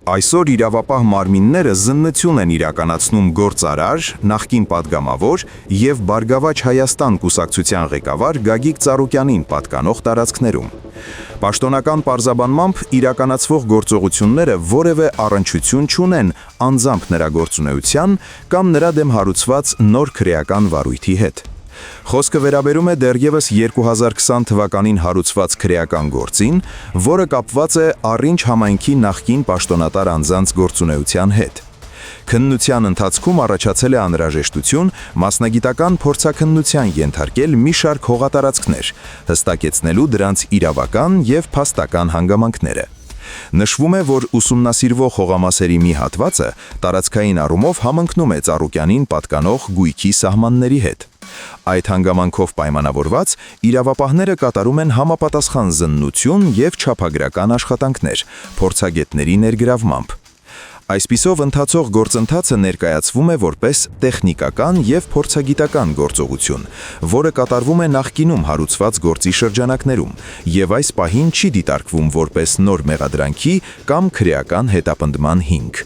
Այսօր իրավապահ մարմինները զննություն են իրականացնում գործարար, նախկին падգամավոր և Բարգավաճ Հայաստան կուսակցության ղեկավար Գագիկ Ծառուկյանին պատկանող տարածքներում։ Պաշտոնական պարզաբանմամբ իրականացվող գործողությունները որևէ առնչություն չունեն անձամբ նրա գործունեության կամ նրա դեմ հարուցված նոր քրեական վարույթի հետ։ Խոսքը վերաբերում է դեռևս 2020 թվականին հարուցված քրեական գործին, որը կապված է Առինջ համայնքի նախկին պաշտոնատար անձանց գործունեության հետ։ Քննության ընթացքում առաջացել է անհրաժեշտություն մասնագիտական փորձաքննության ենթարկել մի շարք հողատարածքներ, հստակեցնելու դրանց իրավական և փաստական հանգամանքները։ Նշվում է, որ ուսումնասիրվող հողամասերի մի հատվածը տարածքային առումով համընկնում է Ծառուկյանին պատկանող գույքի սահմանների հետ։ Այդ հանգամանքով պայմանավորված իրավապահները կատարում են համապատասխան զննություն և չափագրական աշխատանքներ, փորձագետների ներգրավմամբ։ Այսպիսով ընթացող գործընթացը ներկայացվում է որպես տեխնիկական և փորձագիտական գործողություն, որը կատարվում է նախկինում հարուցված գործի շրջանակներում և այս պահին չի դիտարկվում որպես նոր մեղադրանքի կամ քրեական հետապնդման հիմք։